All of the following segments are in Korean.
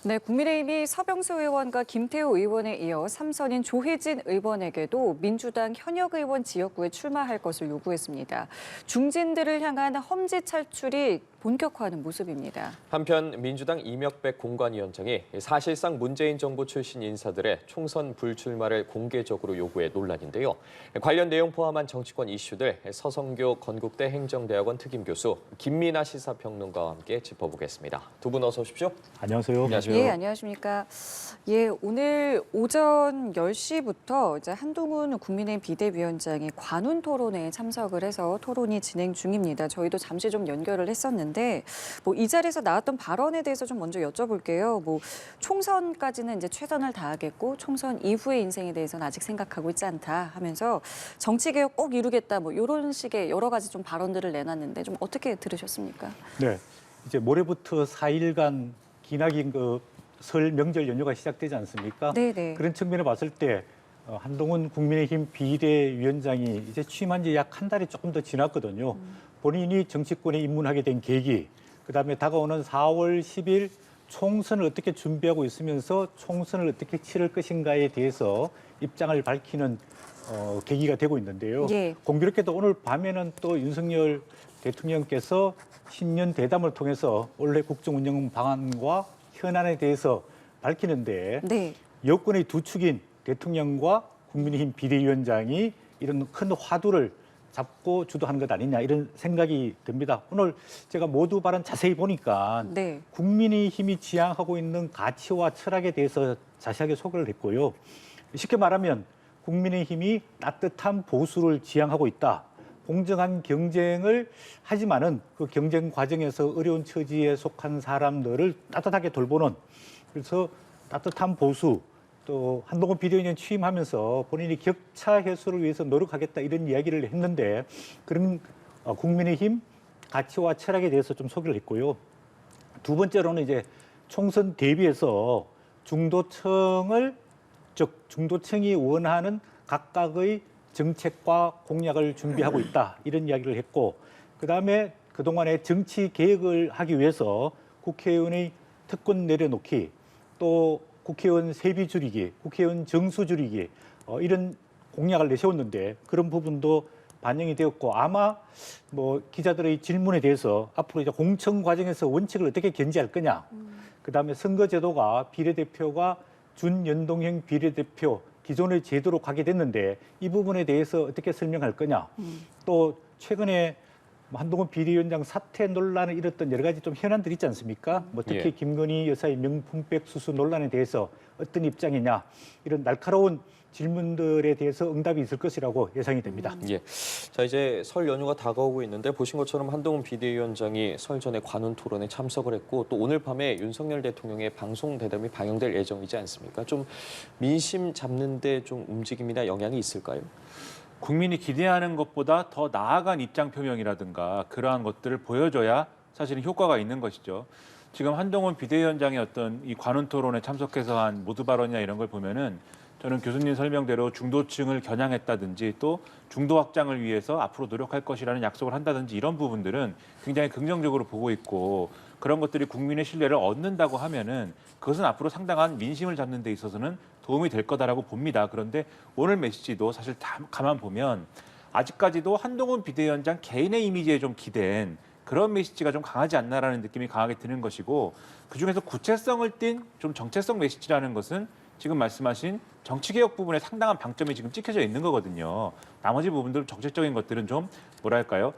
네, 국민의힘이 서병수 의원과 김태호 의원에 이어 3선인 조혜진 의원에게도 민주당 현역 의원 지역구에 출마할 것을 요구했습니다. 중진들을 향한 험지 탈출이 본격화하는 모습입니다. 한편 민주당 이명백 공관위원장이 사실상 문재인 정부 출신 인사들의 총선 불출마를 공개적으로 요구해 논란인데요. 관련 내용 포함한 정치권 이슈들 서성교 건국대 행정대학원 특임교수 김민아 시사평론가와 함께 짚어보겠습니다. 두 분 어서 오십시오. 안녕하세요. 안녕하세요. 예, 안녕하십니까. 예, 오늘 오전 10시부터 이제 한동훈 국민의힘 비대위원장이 관훈 토론회에 참석을 해서 토론이 진행 중입니다. 저희도 잠시 좀 연결을 했었는데 이 자리에서 나왔던 발언에 대해서 좀 먼저 여쭤볼게요. 총선까지는 이제 최선을 다하겠고 총선 이후의 인생에 대해서는 아직 생각하고 있지 않다 하면서 정치 개혁 꼭 이루겠다 이런 식의 여러 가지 좀 발언들을 내놨는데 좀 어떻게 들으셨습니까? 네, 이제 모레부터 4일간 기나긴 설 명절 연휴가 시작되지 않습니까? 네네. 그런 측면에 봤을 때 한동훈 국민의힘 비대위원장이 이제 취임한 지 약 한 달이 조금 더 지났거든요. 본인이 정치권에 입문하게 된 계기, 그다음에 다가오는 4월 10일 총선을 어떻게 준비하고 있으면서 총선을 어떻게 치를 것인가에 대해서 입장을 밝히는 계기가 되고 있는데요. 예. 공교롭게도 오늘 밤에는 또 윤석열 대통령께서 신년 대담을 통해서 올해 국정운영 방안과 현안에 대해서 밝히는데 네. 여권의 두 축인 대통령과 국민의힘 비대위원장이 이런 큰 화두를 잡고 주도한 것 아니냐 이런 생각이 듭니다. 오늘 제가 모두 발언 자세히 보니까 네. 국민의힘이 지향하고 있는 가치와 철학에 대해서 자세하게 소개를 했고요. 쉽게 말하면 국민의힘이 따뜻한 보수를 지향하고 있다. 공정한 경쟁을 하지만은 그 경쟁 과정에서 어려운 처지에 속한 사람들을 따뜻하게 돌보는, 그래서 따뜻한 보수, 또 한동훈 비대위원장 취임하면서 본인이 격차 해소를 위해서 노력하겠다 이런 이야기를 했는데 그런 국민의힘 가치와 철학에 대해서 좀 소개를 했고요. 두 번째로는 이제 총선 대비해서 중도층이 원하는 각각의 정책과 공약을 준비하고 있다 이런 이야기를 했고, 그다음에 그동안에 정치 개혁을 하기 위해서 국회의원의 특권 내려놓기, 또 국회의원 세비 줄이기, 국회의원 정수 줄이기 이런 공약을 내세웠는데 그런 부분도 반영이 되었고, 아마 기자들의 질문에 대해서 앞으로 이제 공천 과정에서 원칙을 어떻게 견지할 거냐, 그다음에 선거제도가 비례대표가 준연동형 비례대표 기존의 제도로 가게 됐는데 이 부분에 대해서 어떻게 설명할 거냐, 또 최근에 한동훈 비대위원장 사퇴 논란을 일었던 여러 가지 좀 현안들이 있지 않습니까? 특히 예. 김건희 여사의 명품백 수수 논란에 대해서 어떤 입장이냐, 이런 날카로운 질문들에 대해서 응답이 있을 것이라고 예상이 됩니다. 예. 자, 이제 설 연휴가 다가오고 있는데 보신 것처럼 한동훈 비대위원장이 설 전에 관훈 토론에 참석을 했고 또 오늘 밤에 윤석열 대통령의 방송 대담이 방영될 예정이지 않습니까? 좀 민심 잡는 데 좀 움직임이나 영향이 있을까요? 국민이 기대하는 것보다 더 나아간 입장 표명이라든가 그러한 것들을 보여줘야 사실은 효과가 있는 것이죠. 지금 한동훈 비대위원장의 어떤 이 관훈 토론에 참석해서 한 모두 발언이나 이런 걸 보면은 저는 교수님 설명대로 중도층을 겨냥했다든지 또 중도 확장을 위해서 앞으로 노력할 것이라는 약속을 한다든지 이런 부분들은 굉장히 긍정적으로 보고 있고, 그런 것들이 국민의 신뢰를 얻는다고 하면은 그것은 앞으로 상당한 민심을 잡는 데 있어서는 도움이 될 거다라고 봅니다. 그런데 오늘 메시지도 사실 가만 보면 아직까지도 한동훈 비대위원장 개인의 이미지에 좀 기댄 그런 메시지가 좀 강하지 않나라는 느낌이 강하게 드는 것이고, 그중에서 구체성을 띈 좀 정체성 메시지라는 것은 지금 말씀하신 정치개혁 부분에 상당한 방점이 지금 찍혀져 있는 거거든요. 나머지 부분들 정책적인 것들은 좀 뭐랄까요?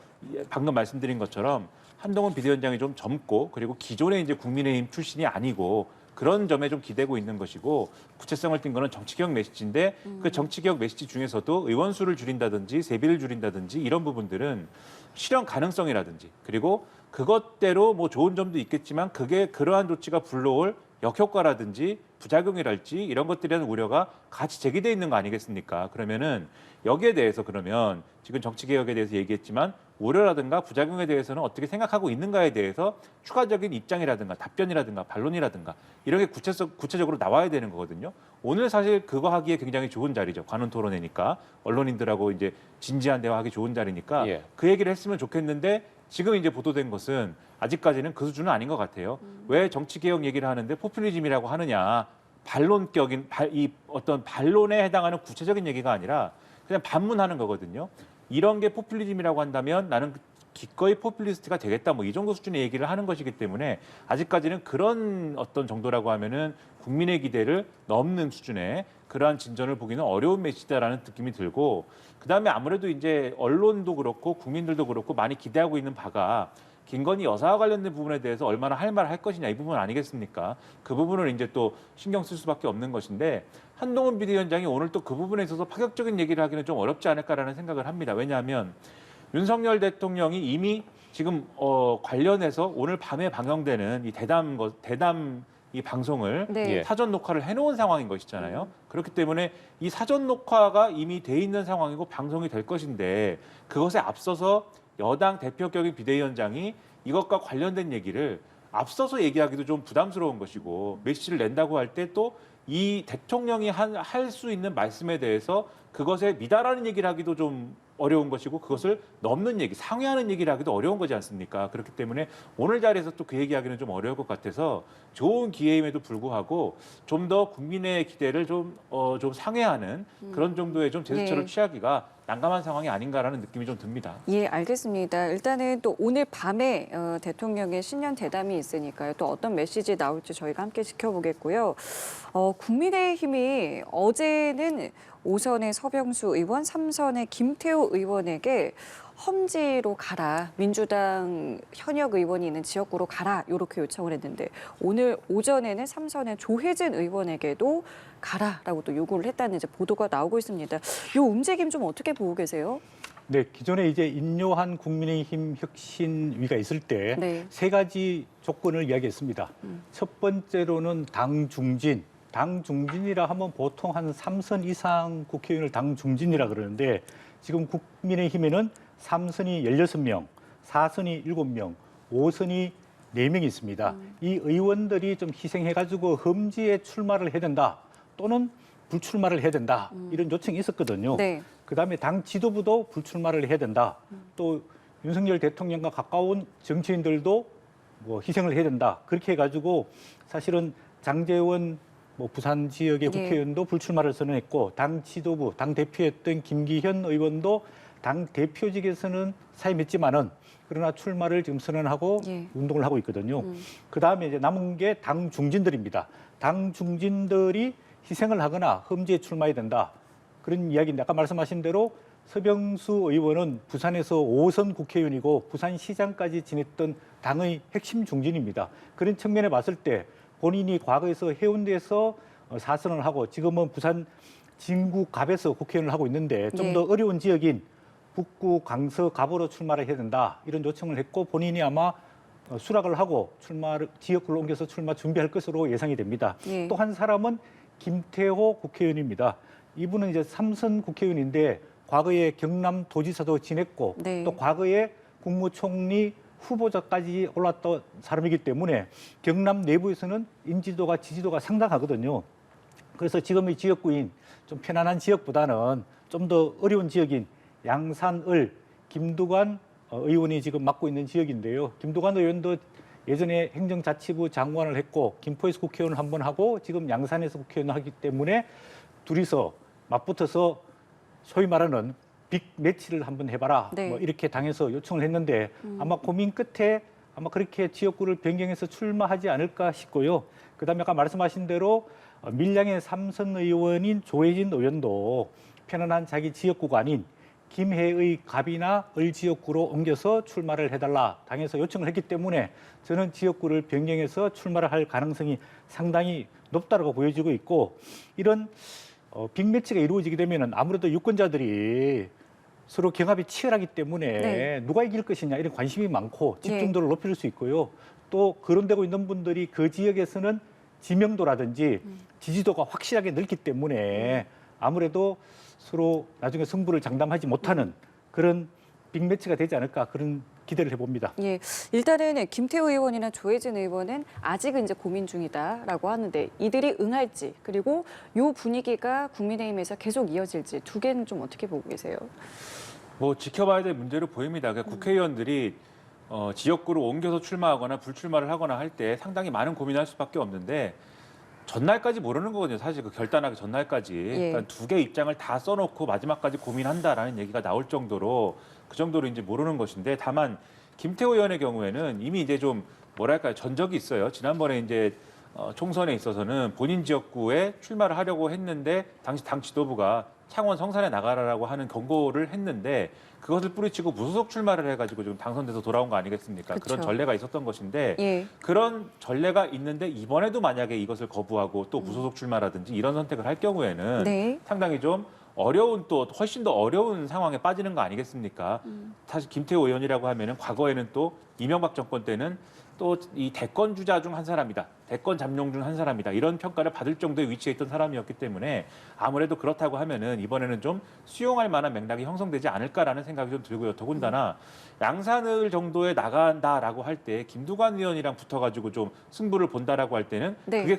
방금 말씀드린 것처럼 한동훈 비대위원장이 좀 젊고 그리고 기존의 이제 국민의힘 출신이 아니고 그런 점에 좀 기대고 있는 것이고, 구체성을 띈 거는 정치개혁 메시지인데 그 정치개혁 메시지 중에서도 의원 수를 줄인다든지 세비를 줄인다든지 이런 부분들은 실현 가능성이라든지 그리고 그것대로 좋은 점도 있겠지만 그게 그러한 조치가 불러올 역효과라든지 부작용이랄지 이런 것들에 대한 우려가 같이 제기돼 있는 거 아니겠습니까? 그러면은 여기에 대해서 그러면 지금 정치개혁에 대해서 얘기했지만 우려라든가 부작용에 대해서는 어떻게 생각하고 있는가에 대해서 추가적인 입장이라든가 답변이라든가 반론이라든가 이런 게 구체적으로 나와야 되는 거거든요. 오늘 사실 그거 하기에 굉장히 좋은 자리죠. 관훈 토론회니까 언론인들하고 이제 진지한 대화하기 좋은 자리니까 예. 그 얘기를 했으면 좋겠는데 지금 이제 보도된 것은 아직까지는 그 수준은 아닌 것 같아요. 왜 정치개혁 얘기를 하는데 포퓰리즘이라고 하느냐. 이 어떤 반론에 해당하는 구체적인 얘기가 아니라 그냥 반문하는 거거든요. 이런 게 포퓰리즘이라고 한다면 나는 기꺼이 포퓰리스트가 되겠다 뭐 이 정도 수준의 얘기를 하는 것이기 때문에 아직까지는 그런 어떤 정도라고 하면은 국민의 기대를 넘는 수준의 그러한 진전을 보기는 어려운 메시지다라는 느낌이 들고 그다음에 아무래도 이제 언론도 그렇고 국민들도 그렇고 많이 기대하고 있는 바가 김건희 여사와 관련된 부분에 대해서 얼마나 할 말을 할 것이냐 이 부분 아니겠습니까? 그 부분을 이제 또 신경 쓸 수밖에 없는 것인데 한동훈 비대위원장이 오늘 또 그 부분에 있어서 파격적인 얘기를 하기는 좀 어렵지 않을까라는 생각을 합니다. 왜냐하면 윤석열 대통령이 이미 지금 관련해서 오늘 밤에 방영되는 이 대담 이 방송을 네. 사전 녹화를 해놓은 상황인 것이잖아요. 그렇기 때문에 이 사전 녹화가 이미 돼 있는 상황이고 방송이 될 것인데 그것에 앞서서 여당 대표격인 비대위원장이 이것과 관련된 얘기를 앞서서 얘기하기도 좀 부담스러운 것이고 메시지를 낸다고 할 때 또 이 대통령이 할 수 있는 말씀에 대해서 그것에 미달하는 얘기를 하기도 좀 어려운 것이고 그것을 넘는 얘기, 상회하는 얘기를 하기도 어려운 거지 않습니까? 그렇기 때문에 오늘 자리에서 또 그 얘기하기는 좀 어려울 것 같아서 좋은 기회임에도 불구하고 좀 더 국민의 기대를 좀 상회하는 그런 정도의 좀 제스처를 네. 취하기가 난감한 상황이 아닌가라는 느낌이 좀 듭니다. 예, 알겠습니다. 일단은 또 오늘 밤에 대통령의 신년 대담이 있으니까요. 또 어떤 메시지 나올지 저희가 함께 지켜보겠고요. 국민의힘이 어제는 5선의 서병수 의원, 3선의 김태호 의원에게 험지로 가라, 민주당 현역 의원이 있는 지역구로 가라 이렇게 요청을 했는데 오늘 오전에는 3선의 조혜진 의원에게도 가라라고 또 요구를 했다는 이제 보도가 나오고 있습니다. 이 움직임 좀 어떻게 보고 계세요? 네, 기존에 이제 인요한 국민의힘 혁신위가 있을 때 네. 세 가지 조건을 이야기했습니다. 첫 번째로는 당 중진. 당 중진이라 하면 보통 한 3선 이상 국회의원을 당 중진이라 그러는데 지금 국민의힘에는 3선이 16명, 4선이 7명, 5선이 4명이 있습니다. 이 의원들이 좀 희생해가지고 험지에 출마를 해야 된다 또는 불출마를 해야 된다 이런 요청이 있었거든요. 네. 그다음에 당 지도부도 불출마를 해야 된다. 또 윤석열 대통령과 가까운 정치인들도 뭐 희생을 해야 된다. 그렇게 해가지고 사실은 장제원 뭐 부산 지역의 예. 국회의원도 불출마를 선언했고 당 지도부, 당 대표였던 김기현 의원도 당 대표직에서는 사임했지만은 그러나 출마를 지금 선언하고 예. 운동을 하고 있거든요. 그다음에 이제 남은 게 당 중진들입니다. 당 중진들이 희생을 하거나 험지에 출마해야 된다. 그런 이야기인데 아까 말씀하신 대로 서병수 의원은 부산에서 5선 국회의원이고 부산시장까지 지냈던 당의 핵심 중진입니다. 그런 측면에 봤을 때 본인이 과거에서 해운대에서 4선을 하고 지금은 부산 진구갑에서 국회의원을 하고 있는데 좀 더 어려운 지역인 북구 강서 갑으로 출마를 해야 된다. 이런 요청을 했고 본인이 아마 수락을 하고 지역구로 옮겨서 출마 준비할 것으로 예상이 됩니다. 예. 또 한 사람은 김태호 국회의원입니다. 이분은 이제 3선 국회의원인데 과거에 경남도지사도 지냈고 네. 또 과거에 국무총리 후보자까지 올랐던 사람이기 때문에 경남 내부에서는 인지도가 지지도가 상당하거든요. 그래서 지금의 지역구인 좀 편안한 지역보다는 좀 더 어려운 지역인 양산을 김두관 의원이 지금 맡고 있는 지역인데요. 김두관 의원도 예전에 행정자치부 장관을 했고 김포에서 국회의원을 한 번 하고 지금 양산에서 국회의원을 하기 때문에 둘이서 맞붙어서 소위 말하는 빅 매치를 한번 해봐라. 네. 뭐 이렇게 당해서 요청을 했는데 아마 고민 끝에 아마 그렇게 지역구를 변경해서 출마하지 않을까 싶고요. 그다음에 아까 말씀하신 대로 밀양의 3선 의원인 조혜진 의원도 편안한 자기 지역구가 아닌 김해의 갑이나 을 지역구로 옮겨서 출마를 해달라 당에서 요청을 했기 때문에 저는 지역구를 변경해서 출마를 할 가능성이 상당히 높다고 보여지고 있고 이런 빅매치가 이루어지게 되면 아무래도 유권자들이 서로 경합이 치열하기 때문에 네. 누가 이길 것이냐 이런 관심이 많고 집중도를 높일 수 있고요. 또 거론되고 있는 분들이 그 지역에서는 지명도라든지 지지도가 확실하게 넓기 때문에 아무래도 서로 나중에 승부를 장담하지 못하는 그런 빅매치가 되지 않을까 그런 기대를 해봅니다. 예, 일단은 김태우 의원이나 조혜진 의원은 아직은 이제 고민 중이다라고 하는데 이들이 응할지 그리고 요 분위기가 국민의힘에서 계속 이어질지 두 개는 좀 어떻게 보고 계세요? 뭐 지켜봐야 될 문제로 보입니다. 그러니까 국회의원들이 지역구로 옮겨서 출마하거나 불출마를 하거나 할 때 상당히 많은 고민할 수밖에 없는데 전날까지 모르는 거거든요. 사실 그 결단하기 전날까지. 예. 그러니까 두 개 입장을 다 써놓고 마지막까지 고민한다라는 얘기가 나올 정도로 그 정도로 이제 모르는 것인데 다만 김태호 의원의 경우에는 이미 이제 좀 뭐랄까요 전적이 있어요. 지난번에 이제 총선에 있어서는 본인 지역구에 출마를 하려고 했는데 당시 당 지도부가 창원 성산에 나가라고 하는 경고를 했는데 그것을 뿌리치고 무소속 출마를 해가지고 좀 당선돼서 돌아온 거 아니겠습니까? 그쵸. 그런 전례가 있었던 것인데 예. 그런 전례가 있는데 이번에도 만약에 이것을 거부하고 또 무소속 출마라든지 이런 선택을 할 경우에는 네. 상당히 좀 어려운 또 훨씬 더 어려운 상황에 빠지는 거 아니겠습니까? 사실 김태호 의원이라고 하면은 과거에는 또 이명박 정권 때는 또 이 대권 주자 중 한 사람이다. 대권 잠룡 중 한 사람이다. 이런 평가를 받을 정도의 위치에 있던 사람이었기 때문에 아무래도 그렇다고 하면은 이번에는 좀 수용할 만한 맥락이 형성되지 않을까라는 생각이 좀 들고요. 더군다나 양산을 정도에 나간다라고 할 때 김두관 의원이랑 붙어가지고 좀 승부를 본다라고 할 때는 네. 그게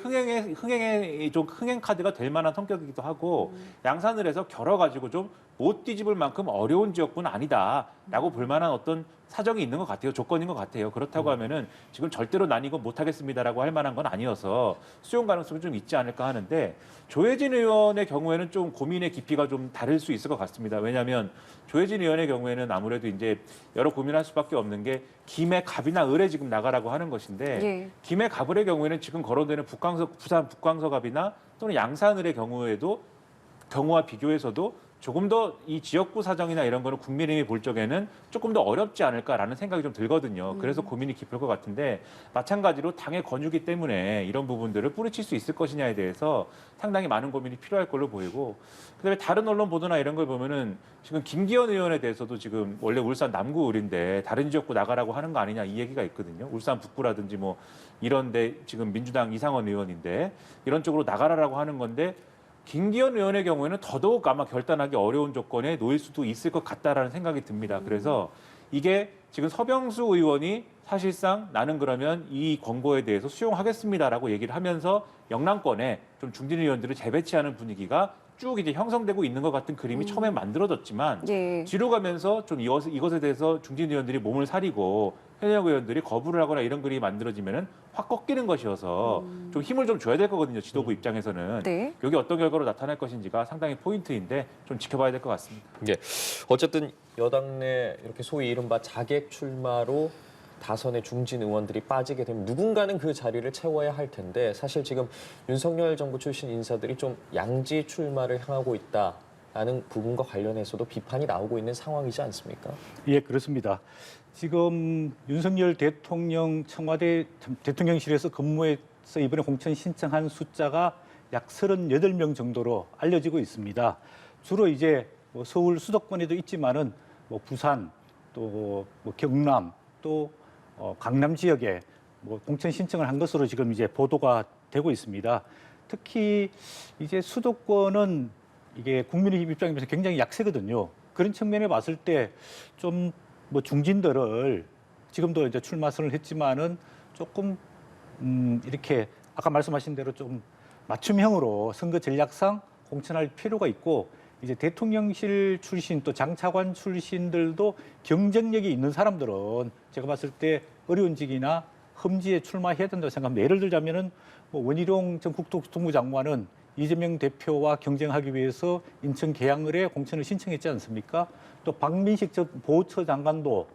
흥행의 좀 흥행 카드가 될 만한 성격이기도 하고 양산을 해서 결어가지고 좀 못 뒤집을 만큼 어려운 지역구는 아니다라고 볼 만한 어떤 사정이 있는 것 같아요. 조건인 것 같아요. 그렇다고 하면은 지금 절대로 난 이거 못하겠습니다라고 할 만한 건 아니어서 수용 가능성이 좀 있지 않을까 하는데 조혜진 의원의 경우에는 좀 고민의 깊이가 좀 다를 수 있을 것 같습니다. 왜냐하면 조혜진 의원의 경우에는 아무래도 이제 여러 고민할 수밖에 없는 게 김해 갑이나 을에 지금 나가라고 하는 것인데 예. 김해 갑을의 경우에는 지금 거론되는 부산 북광서갑이나 또는 양산을의 경우와 비교해서도 조금 더 이 지역구 사정이나 이런 거는 국민의힘이 볼 적에는 조금 더 어렵지 않을까라는 생각이 좀 들거든요. 그래서 고민이 깊을 것 같은데 마찬가지로 당의 권유기 때문에 이런 부분들을 뿌리칠 수 있을 것이냐에 대해서 상당히 많은 고민이 필요할 걸로 보이고 그다음에 다른 언론 보도나 이런 걸 보면은 지금 김기현 의원에 대해서도 지금 원래 울산 남구 을인데 다른 지역구 나가라고 하는 거 아니냐 이 얘기가 있거든요. 울산 북구라든지 뭐 이런데 지금 민주당 이상원 의원인데 이런 쪽으로 나가라라고 하는 건데 김기현 의원의 경우에는 더더욱 아마 결단하기 어려운 조건에 놓일 수도 있을 것 같다라는 생각이 듭니다. 그래서 이게 지금 서병수 의원이 사실상 나는 그러면 이 권고에 대해서 수용하겠습니다라고 얘기를 하면서 영남권에 좀 중진 의원들을 재배치하는 분위기가 쭉 이제 형성되고 있는 것 같은 그림이 처음에 만들어졌지만 예. 뒤로 가면서 좀 이것에 대해서 중진 의원들이 몸을 사리고 현역 의원들이 거부를 하거나 이런 그림이 만들어지면은 확 꺾이는 것이어서 좀 힘을 좀 줘야 될 거거든요. 지도부 입장에서는. 네. 여기 어떤 결과로 나타날 것인지가 상당히 포인트인데 좀 지켜봐야 될 것 같습니다. 예. 어쨌든 여당 내 이렇게 소위 이른바 자객 출마로 다선의 중진 의원들이 빠지게 되면 누군가는 그 자리를 채워야 할 텐데 사실 지금 윤석열 정부 출신 인사들이 좀 양지 출마를 향하고 있다라는 부분과 관련해서도 비판이 나오고 있는 상황이지 않습니까? 예, 그렇습니다. 지금 윤석열 대통령 청와대 대통령실에서 근무해서 이번에 공천 신청한 숫자가 약 38명 정도로 알려지고 있습니다. 주로 이제 뭐 서울 수도권에도 있지만은 뭐 부산 또 뭐 경남 또 강남 지역에 뭐 공천 신청을 한 것으로 지금 이제 보도가 되고 있습니다. 특히 이제 수도권은 이게 국민의힘 입장에서 굉장히 약세거든요. 그런 측면에 봤을 때 좀 뭐 중진들을 지금도 이제 출마 선언을 했지만은 조금 이렇게 아까 말씀하신 대로 좀 맞춤형으로 선거 전략상 공천할 필요가 있고 이제 대통령실 출신 또 장차관 출신들도 경쟁력이 있는 사람들은 제가 봤을 때 어려운직이나 험지에 출마해야 된다고 생각합니다. 예를 들자면은 뭐 원희룡 전 국토교통부 장관은 이재명 대표와 경쟁하기 위해서 인천 계양을에 공천을 신청했지 않습니까? 또 박민식 전 보호처 장관도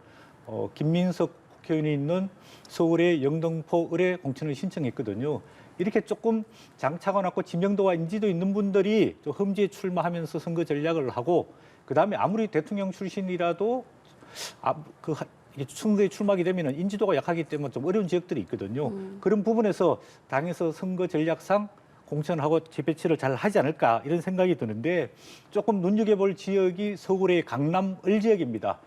김민석 국회의원이 있는 서울의 영등포 을에 공천을 신청했거든요. 이렇게 조금 장차관하고 지명도와 인지도 있는 분들이 좀 험지에 출마하면서 선거 전략을 하고 그다음에 아무리 대통령 출신이라도 선거에 출마하게 되면 인지도가 약하기 때문에 좀 어려운 지역들이 있거든요. 그런 부분에서 당에서 선거 전략상 공천하고 재배치를 잘 하지 않을까 이런 생각이 드는데 조금 눈여겨볼 지역이 서울의 강남 을 지역입니다.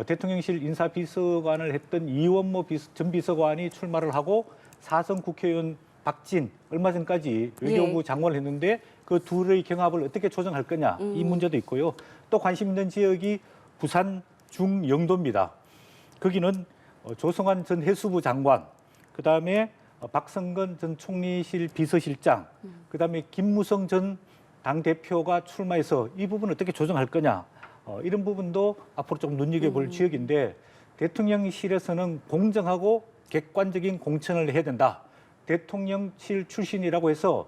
대통령실 인사비서관을 했던 이원모 전 비서관이 출마를 하고 사선 국회의원 박진 얼마 전까지 외교부 예. 장관을 했는데 그 둘의 경합을 어떻게 조정할 거냐 이 문제도 있고요. 또 관심 있는 지역이 부산 중영도입니다. 거기는 조성환 전 해수부 장관, 그다음에 박성건 전 총리실 비서실장, 그다음에 김무성 전 당대표가 출마해서 이 부분을 어떻게 조정할 거냐 이런 부분도 앞으로 좀 눈여겨볼 지역인데 대통령실에서는 공정하고 객관적인 공천을 해야 된다. 대통령실 출신이라고 해서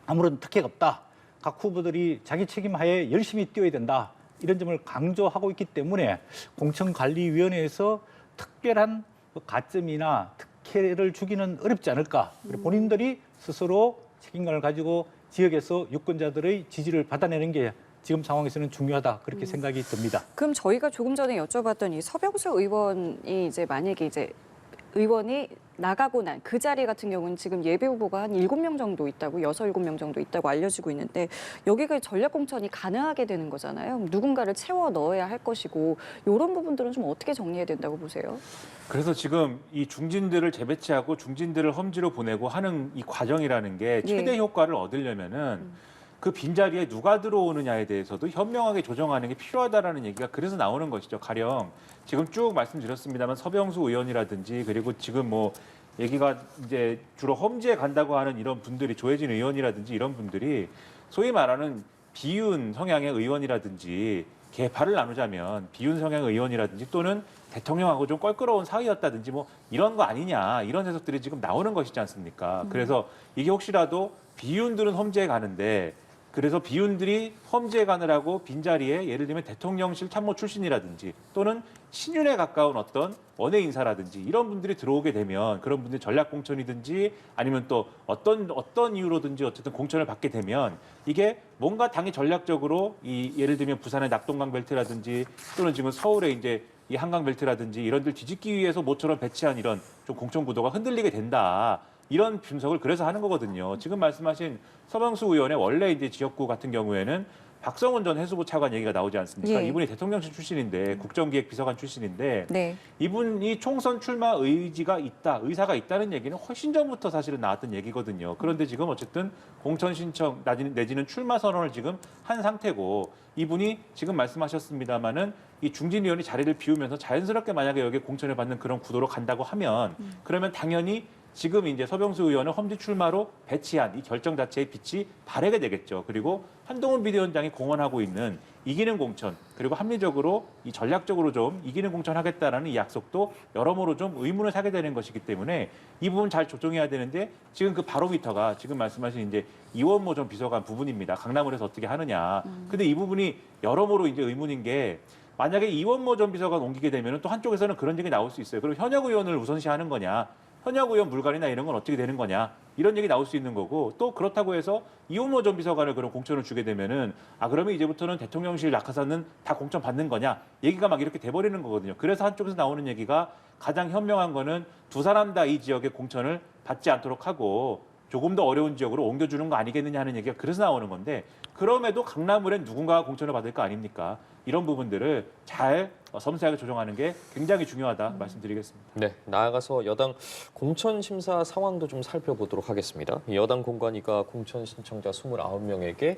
아무런 특혜가 없다. 각 후보들이 자기 책임하에 열심히 뛰어야 된다. 이런 점을 강조하고 있기 때문에 공천관리위원회에서 특별한 가점이나 특혜를 주기는 어렵지 않을까. 그리고 본인들이 스스로 책임감을 가지고 지역에서 유권자들의 지지를 받아내는 게 지금 상황에서는 중요하다. 그렇게 생각이 듭니다. 그럼 저희가 조금 전에 여쭤봤던 이 서병수 의원이 이제 만약에 이제 의원이 나가고 난 그 자리 같은 경우는 지금 예비 후보가 한 7명 정도 있다고 6, 7명 정도 있다고 알려지고 있는데 여기가 전략 공천이 가능하게 되는 거잖아요. 누군가를 채워 넣어야 할 것이고 이런 부분들은 좀 어떻게 정리해야 된다고 보세요? 그래서 지금 이 중진들을 재배치하고 중진들을 험지로 보내고 하는 이 과정이라는 게 최대 효과를 얻으려면은 그 빈자리에 누가 들어오느냐에 대해서도 현명하게 조정하는 게 필요하다라는 얘기가 그래서 나오는 것이죠. 가령 지금 쭉 말씀드렸습니다만 서병수 의원이라든지 그리고 지금 뭐 얘기가 이제 주로 험지에 간다고 하는 이런 분들이 조혜진 의원이라든지 이런 분들이 소위 말하는 비윤 성향의 의원이라든지 개파를 나누자면 비윤 성향의 의원이라든지 또는 대통령하고 좀 껄끄러운 사이였다든지 뭐 이런 거 아니냐 이런 해석들이 지금 나오는 것이지 않습니까? 그래서 이게 혹시라도 비윤들은 험지에 가는데 그래서 비윤들이 험지에 가느라고 빈자리에 예를 들면 대통령실 참모 출신이라든지 또는 친윤에 가까운 어떤 원외 인사라든지 이런 분들이 들어오게 되면 그런 분들이 전략 공천이든지 아니면 또 어떤 이유로든지 어쨌든 공천을 받게 되면 이게 뭔가 당이 전략적으로 이 예를 들면 부산의 낙동강 벨트라든지 또는 지금 서울의 이제 이 한강 벨트라든지 이런 들 뒤집기 위해서 모처럼 배치한 이런 좀 공천 구도가 흔들리게 된다. 이런 분석을 그래서 하는 거거든요. 지금 말씀하신 서병수 의원의 원래 이제 지역구 같은 경우에는 박성훈 전 해수부 차관 얘기가 나오지 않습니까? 예. 이분이 대통령실 출신인데 국정기획비서관 출신인데 네. 이분이 총선 출마 의사가 있다는 얘기는 훨씬 전부터 사실은 나왔던 얘기거든요. 그런데 지금 어쨌든 공천 신청 내지는 출마 선언을 지금 한 상태고 이분이 지금 말씀하셨습니다마는 이 중진위원이 자리를 비우면서 자연스럽게 만약에 여기에 공천을 받는 그런 구도로 간다고 하면 그러면 당연히 지금 이제 서병수 의원을 험지 출마로 배치한 이 결정 자체의 빛이 바래게 되겠죠. 그리고 한동훈 비대위원장이 공언하고 있는 이기는 공천 그리고 합리적으로 이 전략적으로 좀 이기는 공천하겠다라는 이 약속도 여러모로 좀 의문을 사게 되는 것이기 때문에 이 부분 잘 조정해야 되는데 지금 그 바로미터가 지금 말씀하신 이제 이원모 전 비서관 부분입니다. 강남을해서 어떻게 하느냐. 근데 이 부분이 여러모로 이제 의문인 게 만약에 이원모 전 비서관 옮기게 되면 또 한쪽에서는 그런 얘기 나올 수 있어요. 그럼 현역 의원을 우선시하는 거냐. 현역 의원 물갈이나 이런 건 어떻게 되는 거냐 이런 얘기 나올 수 있는 거고 또 그렇다고 해서 이원모 전 비서관을 그런 공천을 주게 되면은 그러면 이제부터는 대통령실 낙하산은 다 공천 받는 거냐 얘기가 막 이렇게 돼버리는 거거든요. 그래서 한쪽에서 나오는 얘기가 가장 현명한 거는 두 사람 다 이 지역의 공천을 받지 않도록 하고 조금 더 어려운 지역으로 옮겨주는 거 아니겠느냐 하는 얘기가 그래서 나오는 건데 그럼에도 강남을엔 누군가가 공천을 받을 거 아닙니까? 이런 부분들을 잘 섬세하게 조정하는 게 굉장히 중요하다 말씀드리겠습니다. 네, 나아가서 여당 공천 심사 상황도 좀 살펴보도록 하겠습니다. 여당 공관위가 공천 신청자 29명에게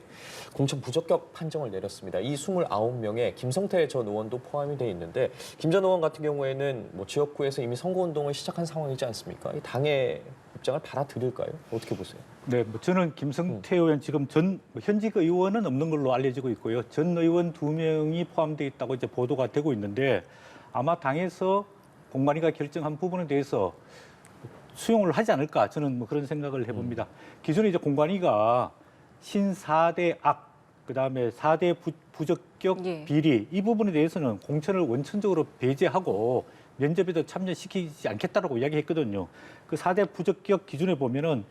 공천 부적격 판정을 내렸습니다. 이 29명에 김성태 전 의원도 포함이 돼 있는데 김 전 의원 같은 경우에는 뭐 지역구에서 이미 선거운동을 시작한 상황이지 않습니까? 이 당의 입장을 받아들일까요? 어떻게 보세요? 네, 저는 김성태 의원 지금 현직 의원은 없는 걸로 알려지고 있고요. 전 의원 2명이 포함되어 있다고 이제 보도가 되고 있는데 아마 당에서 공관위가 결정한 부분에 대해서 수용을 하지 않을까 저는 뭐 그런 생각을 해봅니다. 기존에 이제 공관위가 신사대 악, 그다음에 4대 부적격 예. 비리 이 부분에 대해서는 공천을 원천적으로 배제하고 면접에도 참여시키지 않겠다라고 이야기했거든요. 그 4대 부적격 기준에 보면은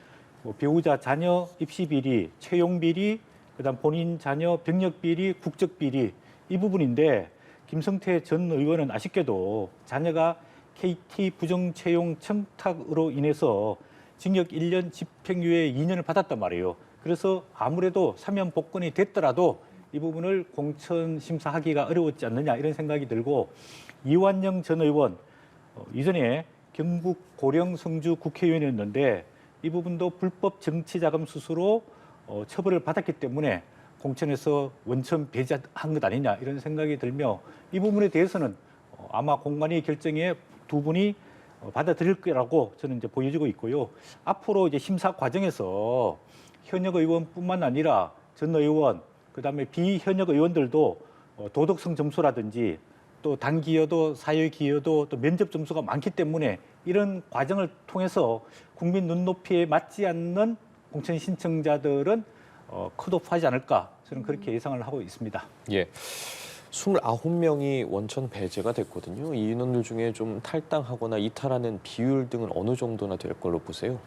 뭐 배우자 자녀 입시 비리, 채용 비리, 그다음 본인 자녀 병력 비리, 국적 비리 이 부분인데 김성태 전 의원은 아쉽게도 자녀가 KT 부정 채용 청탁으로 인해서 징역 1년 집행유예 2년을 받았단 말이에요. 그래서 아무래도 사면 복권이 됐더라도 이 부분을 공천 심사하기가 어려웠지 않느냐 이런 생각이 들고 이완영 전 의원 이전에 경북 고령 성주 국회의원이었는데 이 부분도 불법 정치자금 수수로 처벌을 받았기 때문에 공천에서 원천 배제한 것 아니냐 이런 생각이 들며 이 부분에 대해서는 아마 공관위 결정에 두 분이 받아들일 거라고 저는 이제 보여지고 있고요. 앞으로 이제 심사 과정에서 현역 의원뿐만 아니라 전 의원 그다음에 비현역 의원들도 도덕성 점수라든지 또 당 기여도, 사회 기여도, 또 면접 점수가 많기 때문에 이런 과정을 통해서 국민 눈높이에 맞지 않는 공천 신청자들은 컷오프하지 않을까 저는 그렇게 예상을 하고 있습니다. 예. 29명이 원천 배제가 됐거든요. 이 인원들 중에 좀 탈당하거나 이탈하는 비율 등은 어느 정도나 될 걸로 보세요?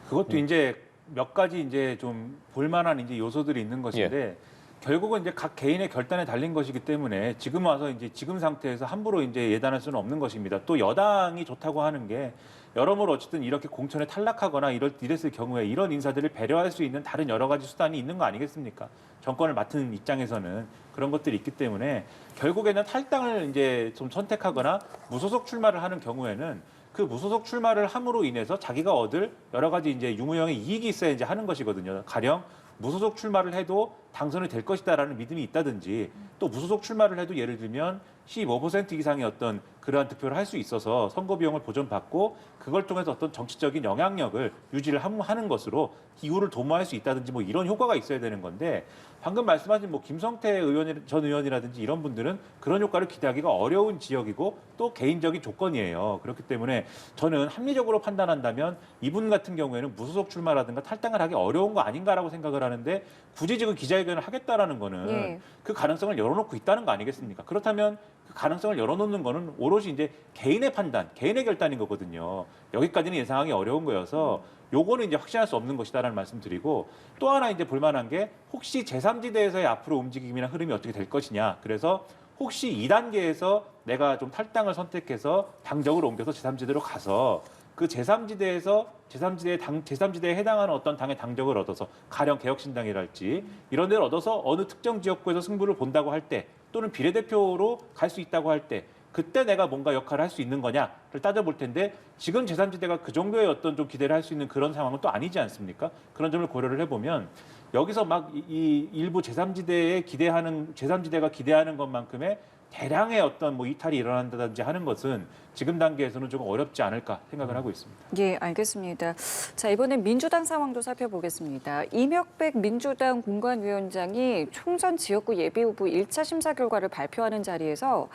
그것도 이제 몇 가지 이제 좀 볼만한 이제 요소들이 있는 것인데 결국은 이제 각 개인의 결단에 달린 것이기 때문에 지금 와서 이제 지금 상태에서 함부로 이제 예단할 수는 없는 것입니다. 또 여당이 좋다고 하는 게 여러모로 어쨌든 이렇게 공천에 탈락하거나 이랬을 경우에 이런 인사들을 배려할 수 있는 다른 여러 가지 수단이 있는 거 아니겠습니까? 정권을 맡은 입장에서는 그런 것들이 있기 때문에 결국에는 탈당을 이제 좀 선택하거나 무소속 출마를 하는 경우에는 그 무소속 출마를 함으로 인해서 자기가 얻을 여러 가지 이제 유무형의 이익이 있어야 이제 하는 것이거든요. 가령 무소속 출마를 해도 당선이 될 것이다라는 믿음이 있다든지 또 무소속 출마를 해도 예를 들면 15% 이상의 어떤 그러한 득표를 할 수 있어서 선거 비용을 보전받고 그걸 통해서 어떤 정치적인 영향력을 유지를 하는 것으로 기후를 도모할 수 있다든지 뭐 이런 효과가 있어야 되는 건데 방금 말씀하신 뭐 김성태 전 의원이라든지 이런 분들은 그런 효과를 기대하기가 어려운 지역이고 또 개인적인 조건이에요. 그렇기 때문에 저는 합리적으로 판단한다면 이분 같은 경우에는 무소속 출마라든가 탈당을 하기 어려운 거 아닌가라고 생각을 하는데 굳이 지금 기자회견을 하겠다라는 거는 예. 그 가능성을 열어놓고 있다는 거 아니겠습니까? 그렇다면 그 가능성을 열어놓는 거는 오롯이 이제 개인의 판단, 개인의 결단인 거거든요. 여기까지는 예상하기 어려운 거여서 요거는 이제 확신할 수 없는 것이다라는 말씀드리고 또 하나 이제 볼만한 게 혹시 제3지대에서의 앞으로 움직임이나 흐름이 어떻게 될 것이냐. 그래서 혹시 2단계에서 내가 좀 탈당을 선택해서 당적으로 옮겨서 제3지대로 가서 그 제3지대에 해당하는 어떤 당의 당적을 얻어서 가령 개혁신당이랄지 이런 데를 얻어서 어느 특정 지역구에서 승부를 본다고 할 때 또는 비례대표로 갈 수 있다고 할 때 그때 내가 뭔가 역할을 할 수 있는 거냐를 따져볼 텐데 지금 제3지대가 그 정도의 어떤 좀 기대를 할 수 있는 그런 상황은 또 아니지 않습니까? 그런 점을 고려를 해보면 여기서 막 이 일부 제3지대가 기대하는 것만큼의 대량의 어떤 뭐 이탈이 일어난다든지 하는 것은 지금 단계에서는 조금 어렵지 않을까 생각을 하고 있습니다. 예, 알겠습니다. 자, 이번엔 민주당 상황도 살펴보겠습니다. 이명백 민주당 공관위원장이 총선 지역구 예비후보 1차 심사 결과를 발표하는 자리에서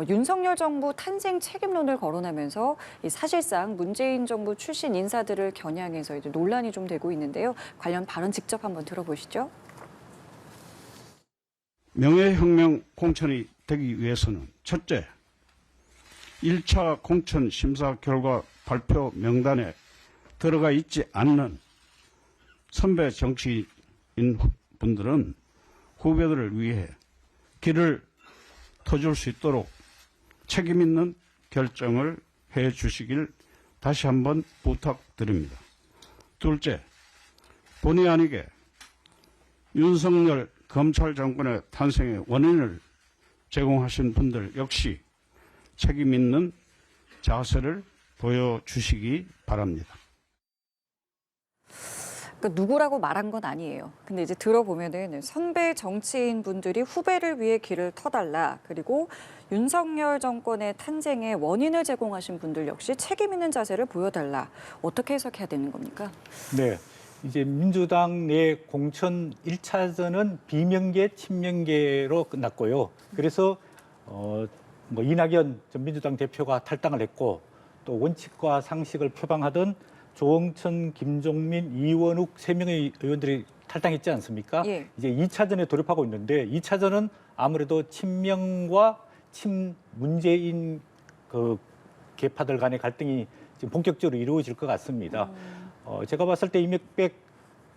윤석열 정부 탄생 책임론을 거론하면서 사실상 문재인 정부 출신 인사들을 겨냥해서 이제 논란이 좀 되고 있는데요. 관련 발언 직접 한번 들어보시죠. 명예혁명 공천이 되기 위해서는 첫째, 1차 공천 심사 결과 발표 명단에 들어가 있지 않는 선배 정치인 분들은 후배들을 위해 길을 터줄 수 있도록 책임 있는 결정을 해 주시길 다시 한번 부탁드립니다. 둘째, 본의 아니게 윤석열 검찰 정권의 탄생의 원인을 제공하신 분들 역시 책임 있는 자세를 보여주시기 바랍니다. 그러니까 누구라고 말한 건 아니에요. 근데 이제 들어보면은 선배 정치인 분들이 후배를 위해 길을 터달라. 그리고 윤석열 정권의 탄생의 원인을 제공하신 분들 역시 책임 있는 자세를 보여달라. 어떻게 해석해야 되는 겁니까? 네. 이제 민주당 내 공천 1차전은 비명계, 친명계로 끝났고요. 그래서 뭐 이낙연 전 민주당 대표가 탈당을 했고 또 원칙과 상식을 표방하던 조홍천, 김종민, 이원욱 3명의 의원들이 탈당했지 않습니까? 예. 이제 2차전에 돌입하고 있는데 2차전은 아무래도 친명과 친문재인 그 계파들 간의 갈등이 지금 본격적으로 이루어질 것 같습니다. 제가 봤을 때 이명백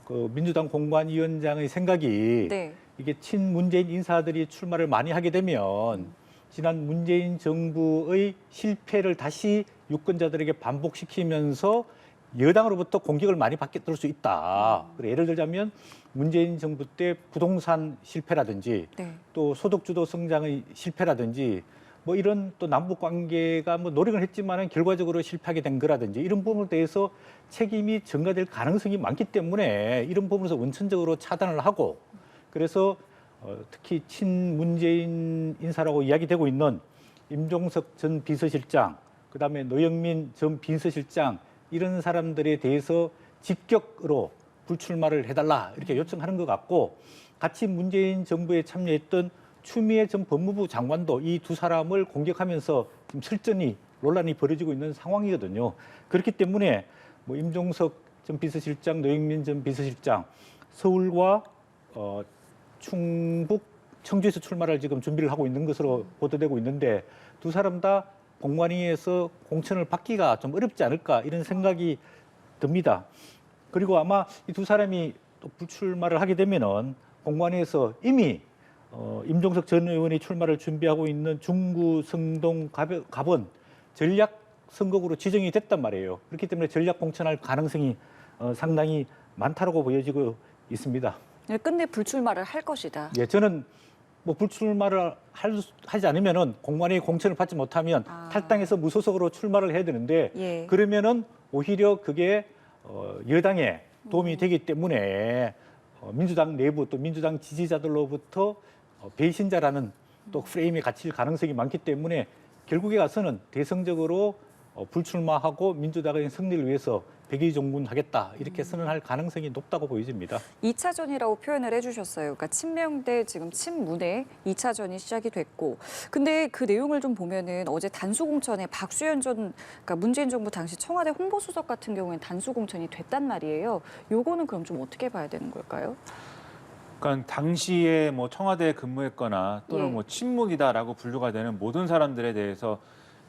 그 민주당 공관위원장의 생각이 네. 이게 친문재인 인사들이 출마를 많이 하게 되면 지난 문재인 정부의 실패를 다시 유권자들에게 반복시키면서 여당으로부터 공격을 많이 받게 될 수 있다. 예를 들자면 문재인 정부 때 부동산 실패라든지 네. 또 소득주도 성장의 실패라든지 뭐 이런 또 남북 관계가 뭐 노력을 했지만은 결과적으로 실패하게 된 거라든지 이런 부분에 대해서 책임이 전가될 가능성이 많기 때문에 이런 부분에서 원천적으로 차단을 하고 그래서 특히 친문재인 인사라고 이야기되고 있는 임종석 전 비서실장, 그다음에 노영민 전 비서실장 이런 사람들에 대해서 직격으로 불출마를 해달라 이렇게 요청하는 것 같고 같이 문재인 정부에 참여했던 추미애 전 법무부 장관도 이 두 사람을 공격하면서 지금 설전이 논란이 벌어지고 있는 상황이거든요. 그렇기 때문에 뭐 임종석 전 비서실장, 노영민 전 비서실장 서울과 충북, 청주에서 출마를 지금 준비를 하고 있는 것으로 보도되고 있는데 두 사람 다 공관위에서 공천을 받기가 좀 어렵지 않을까 이런 생각이 듭니다. 그리고 아마 이 두 사람이 또 불출마를 하게 되면은 공관위에서 이미 임종석 전 의원이 출마를 준비하고 있는 중구, 성동, 갑원 전략 선거구로 지정이 됐단 말이에요. 그렇기 때문에 전략 공천할 가능성이 상당히 많다고 보여지고 있습니다. 끝내 불출마를 할 것이다. 예, 저는 뭐 불출마를 하지 않으면은 공관위 공천을 받지 못하면 탈당해서 무소속으로 출마를 해야 되는데 예. 그러면은 오히려 그게 여당에 도움이 되기 때문에 민주당 내부 또 민주당 지지자들로부터 배신자라는 또 프레임에 갇힐 가능성이 많기 때문에 결국에 가서는 대승적으로 불출마하고 민주당의 승리를 위해서 백의종군하겠다 이렇게 선언할 가능성이 높다고 보여집니다. 2차전이라고 표현을 해주셨어요. 그러니까 친명대 지금 친문의 2차전이 시작이 됐고, 근데 그 내용을 좀 보면은 어제 단수공천에 박수현 그러니까 문재인 정부 당시 청와대 홍보수석 같은 경우에는 단수공천이 됐단 말이에요. 요거는 그럼 좀 어떻게 봐야 되는 걸까요? 그러니까 당시에 뭐 청와대에 근무했거나 또는 예. 뭐 친문이다라고 분류가 되는 모든 사람들에 대해서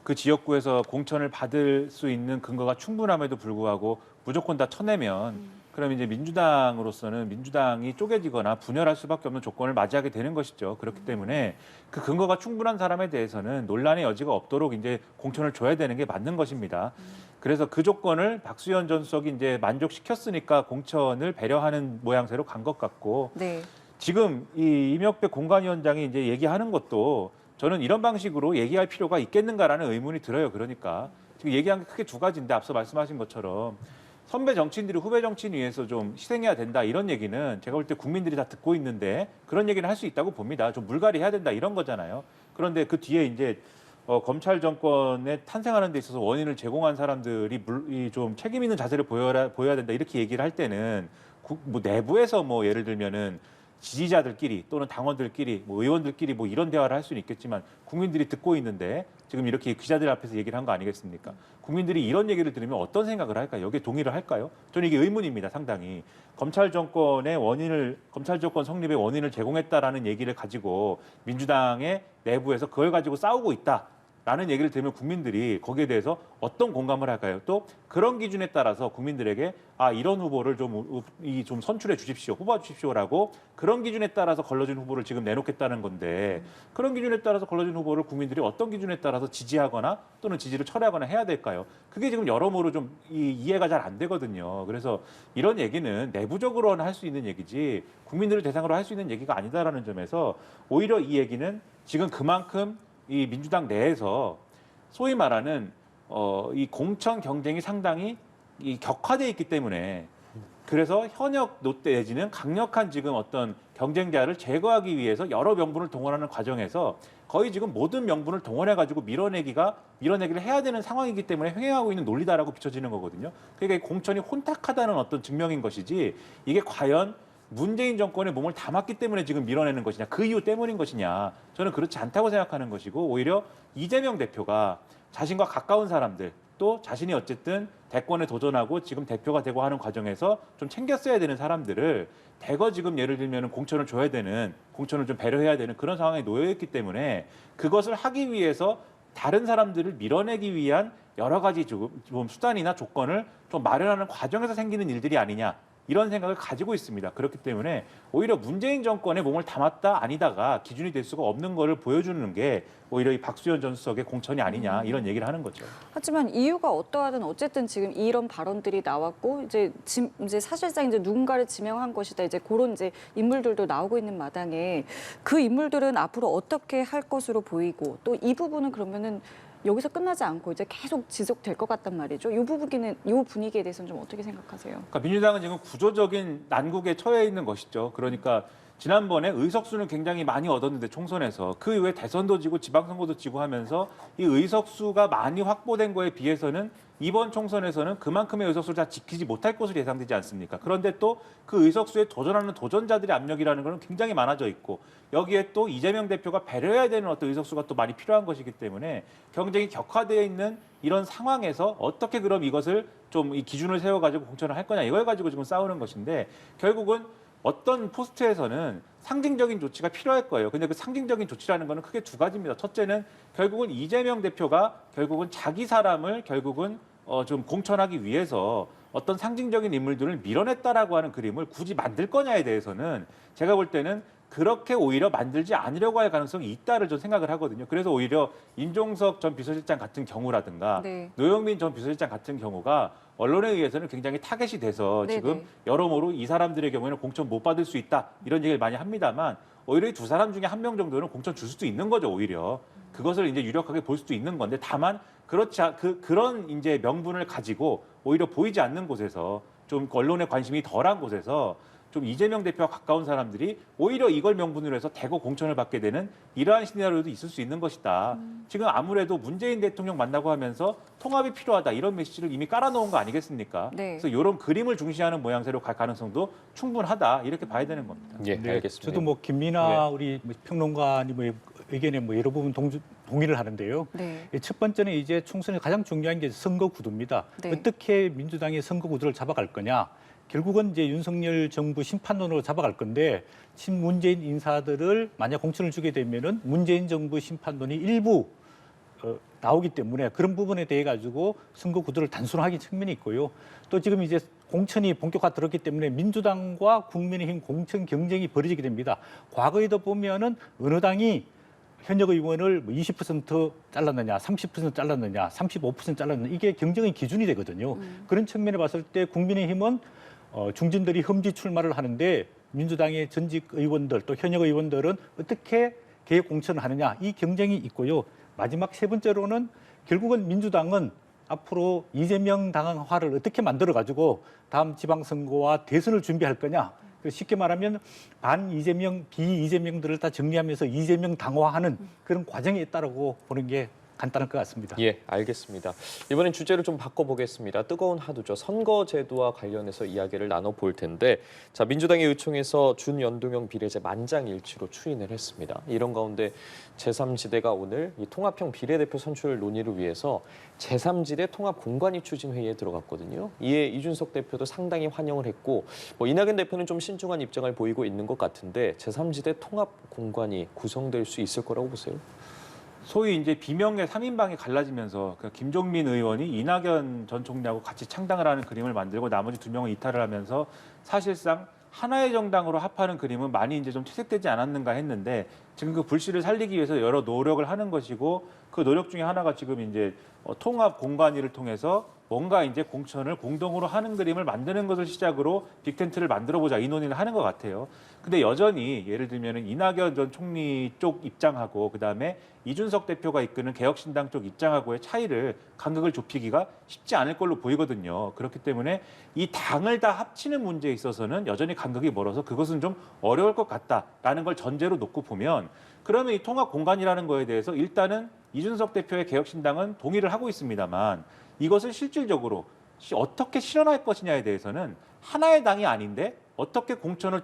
그 지역구에서 공천을 받을 수 있는 근거가 충분함에도 불구하고 무조건 다 쳐내면 그럼 이제 민주당으로서는 민주당이 쪼개지거나 분열할 수밖에 없는 조건을 맞이하게 되는 것이죠. 그렇기 때문에 그 근거가 충분한 사람에 대해서는 논란의 여지가 없도록 이제 공천을 줘야 되는 게 맞는 것입니다. 그래서 그 조건을 박수현 전 수석이 이제 만족시켰으니까 공천을 배려하는 모양새로 간 것 같고 네. 지금 이 이명백 공관위원장이 이제 얘기하는 것도 저는 이런 방식으로 얘기할 필요가 있겠는가라는 의문이 들어요. 그러니까 지금 얘기한 게 크게 두 가지인데 앞서 말씀하신 것처럼 선배 정치인들이 후배 정치인 위해서 좀 희생해야 된다 이런 얘기는 제가 볼 때 국민들이 다 듣고 있는데 그런 얘기는 할 수 있다고 봅니다. 좀 물갈이 해야 된다 이런 거잖아요. 그런데 그 뒤에 이제 검찰 정권에 탄생하는 데 있어서 원인을 제공한 사람들이 좀 책임 있는 자세를 보여야 된다 이렇게 얘기를 할 때는 뭐 내부에서 뭐 예를 들면은 지지자들끼리 또는 당원들끼리 뭐 의원들끼리 뭐 이런 대화를 할 수는 있겠지만 국민들이 듣고 있는데 지금 이렇게 기자들 앞에서 얘기를 한 거 아니겠습니까? 국민들이 이런 얘기를 들으면 어떤 생각을 할까요? 여기에 동의를 할까요? 저는 이게 의문입니다. 상당히. 검찰 정권 성립의 원인을 제공했다라는 얘기를 가지고 민주당의 내부에서 그걸 가지고 싸우고 있다. 라는 얘기를 들으면 국민들이 거기에 대해서 어떤 공감을 할까요? 또 그런 기준에 따라서 국민들에게 이런 후보를 좀 선출해 주십시오, 뽑아 주십시오라고 그런 기준에 따라서 걸러진 후보를 지금 내놓겠다는 건데 그런 기준에 따라서 걸러진 후보를 국민들이 어떤 기준에 따라서 지지하거나 또는 지지를 철회하거나 해야 될까요? 그게 지금 여러모로 좀 이해가 잘 안 되거든요. 그래서 이런 얘기는 내부적으로는 할 수 있는 얘기지 국민들을 대상으로 할 수 있는 얘기가 아니다라는 점에서 오히려 이 얘기는 지금 그만큼 이 민주당 내에서 소위 말하는 이 공천 경쟁이 상당히 격화돼 있기 때문에 그래서 현역 롯데 내지는 강력한 지금 어떤 경쟁자를 제거하기 위해서 여러 명분을 동원하는 과정에서 거의 지금 모든 명분을 동원해가지고 밀어내기를 해야 되는 상황이기 때문에 횡행하고 있는 논리다라고 비춰지는 거거든요. 그러니까 공천이 혼탁하다는 어떤 증명인 것이지 이게 과연 문재인 정권의 몸을 담았기 때문에 지금 밀어내는 것이냐, 그 이유 때문인 것이냐, 저는 그렇지 않다고 생각하는 것이고 오히려 이재명 대표가 자신과 가까운 사람들 또 자신이 어쨌든 대권에 도전하고 지금 대표가 되고 하는 과정에서 좀 챙겼어야 되는 사람들을 대거 지금 예를 들면 공천을 줘야 되는, 공천을 좀 배려해야 되는 그런 상황에 놓여 있기 때문에 그것을 하기 위해서 다른 사람들을 밀어내기 위한 여러 가지 좀 수단이나 조건을 좀 마련하는 과정에서 생기는 일들이 아니냐. 이런 생각을 가지고 있습니다. 그렇기 때문에 오히려 문재인 정권의 몸을 담았다 아니다가 기준이 될 수가 없는 거를 보여주는 게 오히려 이 박수현 전 수석의 공천이 아니냐 이런 얘기를 하는 거죠. 하지만 이유가 어떠하든 어쨌든 지금 이런 발언들이 나왔고 이제 사실상 이제 누군가를 지명한 것이다. 이제 그런 이제 인물들도 나오고 있는 마당에 그 인물들은 앞으로 어떻게 할 것으로 보이고 또 이 부분은 그러면은 여기서 끝나지 않고 이제 계속 지속될 것 같단 말이죠. 이 분위기에 대해서는 좀 어떻게 생각하세요? 그러니까 민주당은 지금 구조적인 난국에 처해 있는 것이죠. 그러니까 지난번에 의석수는 굉장히 많이 얻었는데 총선에서 그 이후에 대선도 지고 지방선거도 지고 하면서 이 의석수가 많이 확보된 거에 비해서는 이번 총선에서는 그만큼의 의석수를 다 지키지 못할 것으로 예상되지 않습니까? 그런데 또 그 의석수에 도전하는 도전자들의 압력이라는 것은 굉장히 많아져 있고 여기에 또 이재명 대표가 배려해야 되는 어떤 의석수가 또 많이 필요한 것이기 때문에 경쟁이 격화되어 있는 이런 상황에서 어떻게 그럼 이것을 좀 이 기준을 세워가지고 공천을 할 거냐 이걸 가지고 지금 싸우는 것인데 결국은 어떤 포스트에서는 상징적인 조치가 필요할 거예요. 근데 그 상징적인 조치라는 거는 크게 두 가지입니다. 첫째는 결국은 이재명 대표가 결국은 자기 사람을 결국은 좀 공천하기 위해서 어떤 상징적인 인물들을 밀어냈다라고 하는 그림을 굳이 만들 거냐에 대해서는 제가 볼 때는 그렇게 오히려 만들지 않으려고 할 가능성이 있다를 좀 생각을 하거든요. 그래서 오히려 임종석 전 비서실장 같은 경우라든가 네. 노영민 전 비서실장 같은 경우가 언론에 의해서는 굉장히 타겟이 돼서 네네. 지금 여러모로 이 사람들의 경우에는 공천 못 받을 수 있다 이런 얘기를 많이 합니다만 오히려 이 두 사람 중에 한 명 정도는 공천 줄 수도 있는 거죠. 오히려 그것을 이제 유력하게 볼 수도 있는 건데 다만 그런 이제 명분을 가지고 오히려 보이지 않는 곳에서 좀 언론의 관심이 덜한 곳에서 좀 이재명 대표와 가까운 사람들이 오히려 이걸 명분으로 해서 대거 공천을 받게 되는 이러한 시나리오도 있을 수 있는 것이다. 지금 아무래도 문재인 대통령 만나고 하면서 통합이 필요하다 이런 메시지를 이미 깔아놓은 거 아니겠습니까? 네. 그래서 이런 그림을 중시하는 모양새로 갈 가능성도 충분하다 이렇게 봐야 되는 겁니다. 예, 네, 알겠습니다. 저도 뭐 김민아 우리 뭐 평론가님 뭐 의견에 뭐 여러 부분 동의를 하는데요. 네. 첫 번째는 이제 총선에 가장 중요한 게 선거 구도입니다. 네. 어떻게 민주당이 선거 구도를 잡아갈 거냐. 결국은 이제 윤석열 정부 심판론으로 잡아갈 건데 친문재인 인사들을 만약 공천을 주게 되면은 문재인 정부 심판론이 일부 나오기 때문에 그런 부분에 대해 가지고 선거 구도를 단순화하기 측면이 있고요. 또 지금 이제 공천이 본격화 들었기 때문에 민주당과 국민의힘 공천 경쟁이 벌어지게 됩니다. 과거에도 보면은 어느 당이 현역 의원을 20% 잘랐느냐, 30% 잘랐느냐, 35% 잘랐느냐 이게 경쟁의 기준이 되거든요. 그런 측면에 봤을 때 국민의힘은 중진들이 험지 출마를 하는데 민주당의 전직 의원들 또 현역 의원들은 어떻게 개혁 공천을 하느냐 이 경쟁이 있고요. 마지막 세 번째로는 결국은 민주당은 앞으로 이재명 당화를 어떻게 만들어 가지고 다음 지방선거와 대선을 준비할 거냐. 쉽게 말하면 반 이재명, 비 이재명들을 다 정리하면서 이재명 당화하는 그런 과정이 있다고 보는 게 간단할 것 같습니다. 예, 알겠습니다. 이번엔 주제를 좀 바꿔보겠습니다. 뜨거운 하두죠. 선거제도와 관련해서 이야기를 나눠볼 텐데 자, 민주당의 의총에서 준연동형 비례제 만장일치로 추인을 했습니다. 이런 가운데 제3지대가 오늘 이 통합형 비례대표 선출 논의를 위해서 제3지대 통합공관위 추진회의에 들어갔거든요. 이에 이준석 대표도 상당히 환영을 했고 이낙연 대표는 좀 신중한 입장을 보이고 있는 것 같은데 제3지대 통합공관위 구성될 수 있을 거라고 보세요? 소위 이제 비명의 3인방이 갈라지면서 김종민 의원이 이낙연 전 총리하고 같이 창당을 하는 그림을 만들고 나머지 두 명은 이탈을 하면서 사실상 하나의 정당으로 합하는 그림은 많이 이제 좀 채색되지 않았는가 했는데 지금 그 불씨를 살리기 위해서 여러 노력을 하는 것이고 그 노력 중에 하나가 지금 이제 통합 공관위를 통해서 뭔가 이제 공천을 공동으로 하는 그림을 만드는 것을 시작으로 빅텐트를 만들어 보자 이 논의를 하는 것 같아요. 근데 여전히 예를 들면은 이낙연 전 총리 쪽 입장하고 그다음에 이준석 대표가 이끄는 개혁신당 쪽 입장하고의 차이를 간극을 좁히기가 쉽지 않을 걸로 보이거든요. 그렇기 때문에 이 당을 다 합치는 문제에 있어서는 여전히 간극이 멀어서 그것은 좀 어려울 것 같다라는 걸 전제로 놓고 보면 그러면 이 통합 공간이라는 거에 대해서 일단은 이준석 대표의 개혁신당은 동의를 하고 있습니다만 이것을 실질적으로 어떻게 실현할 것이냐에 대해서는 하나의 당이 아닌데 어떻게 공천을